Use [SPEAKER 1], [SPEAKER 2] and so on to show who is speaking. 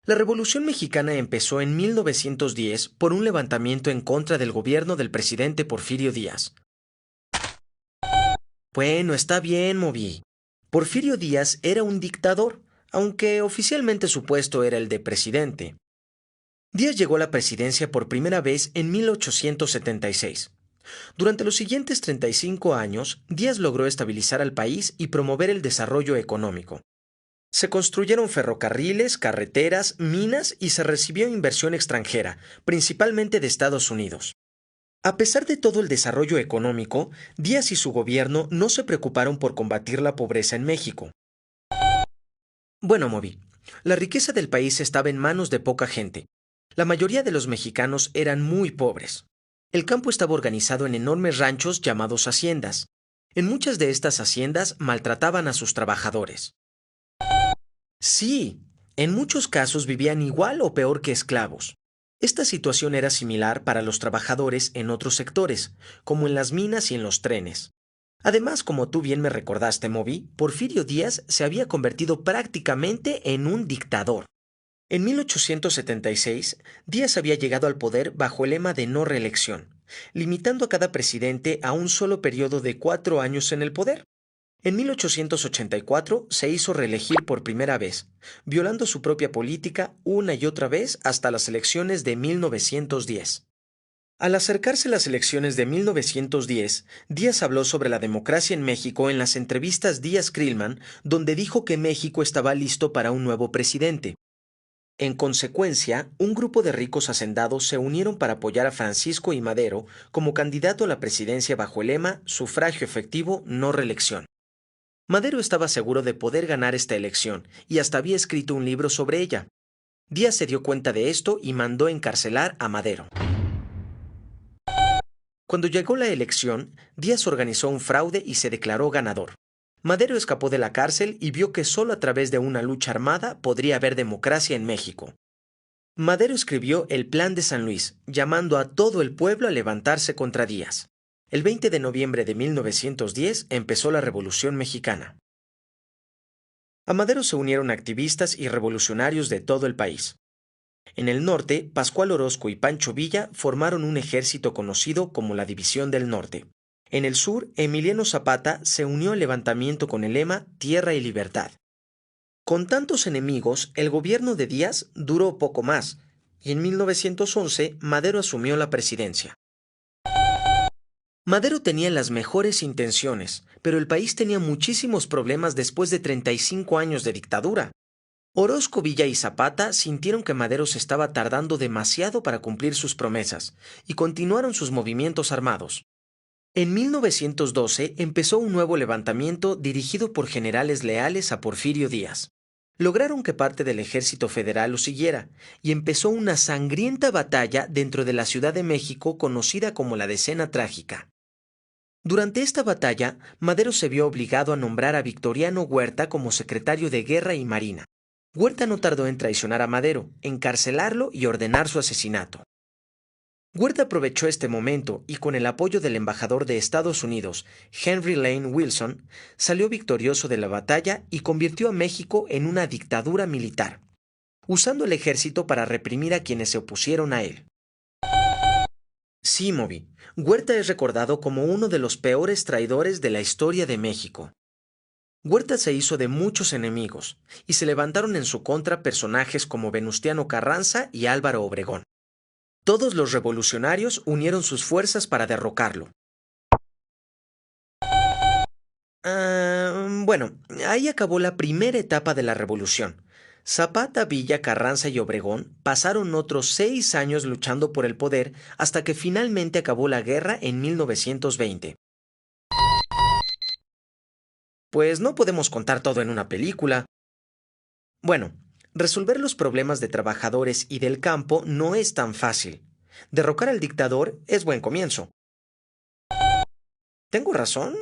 [SPEAKER 1] La Revolución Mexicana empezó en 1910 por un levantamiento en contra del gobierno del presidente Porfirio Díaz. Bueno, está bien, Moví. Porfirio Díaz era un dictador, aunque oficialmente su puesto era el de presidente. Díaz llegó a la presidencia por primera vez en 1876. Durante los siguientes 35 años, Díaz logró estabilizar al país y promover el desarrollo económico. Se construyeron ferrocarriles, carreteras, minas y se recibió inversión extranjera, principalmente de Estados Unidos. A pesar de todo el desarrollo económico, Díaz y su gobierno no se preocuparon por combatir la pobreza en México. Bueno, Moby, la riqueza del país estaba en manos de poca gente. La mayoría de los mexicanos eran muy pobres. El campo estaba organizado en enormes ranchos llamados haciendas. En muchas de estas haciendas maltrataban a sus trabajadores. Sí, en muchos casos vivían igual o peor que esclavos. Esta situación era similar para los trabajadores en otros sectores, como en las minas y en los trenes. Además, como tú bien me recordaste, Moby, Porfirio Díaz se había convertido prácticamente en un dictador. En 1876, Díaz había llegado al poder bajo el lema de no reelección, limitando a cada presidente a un solo periodo de 4 años en el poder. En 1884 se hizo reelegir por primera vez, violando su propia política una y otra vez hasta las elecciones de 1910. Al acercarse las elecciones de 1910, Díaz habló sobre la democracia en México en las entrevistas Díaz-Crillman, donde dijo que México estaba listo para un nuevo presidente. En consecuencia, un grupo de ricos hacendados se unieron para apoyar a Francisco I. Madero como candidato a la presidencia bajo el lema sufragio efectivo, no reelección. Madero estaba seguro de poder ganar esta elección y hasta había escrito un libro sobre ella. Díaz se dio cuenta de esto y mandó encarcelar a Madero. Cuando llegó la elección, Díaz organizó un fraude y se declaró ganador. Madero escapó de la cárcel y vio que solo a través de una lucha armada podría haber democracia en México. Madero escribió el Plan de San Luis, llamando a todo el pueblo a levantarse contra Díaz. El 20 de noviembre de 1910 empezó la Revolución Mexicana. A Madero se unieron activistas y revolucionarios de todo el país. En el norte, Pascual Orozco y Pancho Villa formaron un ejército conocido como la División del Norte. En el sur, Emiliano Zapata se unió al levantamiento con el lema Tierra y Libertad. Con tantos enemigos, el gobierno de Díaz duró poco más, y en 1911 Madero asumió la presidencia. Madero tenía las mejores intenciones, pero el país tenía muchísimos problemas después de 35 años de dictadura. Orozco, Villa y Zapata sintieron que Madero se estaba tardando demasiado para cumplir sus promesas, y continuaron sus movimientos armados. En 1912 empezó un nuevo levantamiento dirigido por generales leales a Porfirio Díaz. Lograron que parte del ejército federal lo siguiera, y empezó una sangrienta batalla dentro de la Ciudad de México conocida como la Decena Trágica. Durante esta batalla, Madero se vio obligado a nombrar a Victoriano Huerta como secretario de Guerra y Marina. Huerta no tardó en traicionar a Madero, encarcelarlo y ordenar su asesinato. Huerta aprovechó este momento y con el apoyo del embajador de Estados Unidos, Henry Lane Wilson, salió victorioso de la batalla y convirtió a México en una dictadura militar, usando el ejército para reprimir a quienes se opusieron a él. Sí, Moby, Huerta es recordado como uno de los peores traidores de la historia de México. Huerta se hizo de muchos enemigos, y se levantaron en su contra personajes como Venustiano Carranza y Álvaro Obregón. Todos los revolucionarios unieron sus fuerzas para derrocarlo. Bueno, ahí acabó la primera etapa de la revolución. Zapata, Villa, Carranza y Obregón pasaron otros 6 años luchando por el poder hasta que finalmente acabó la guerra en 1920. Pues no podemos contar todo en una película. Bueno, resolver los problemas de trabajadores y del campo no es tan fácil. Derrocar al dictador es buen comienzo. ¿Tengo razón?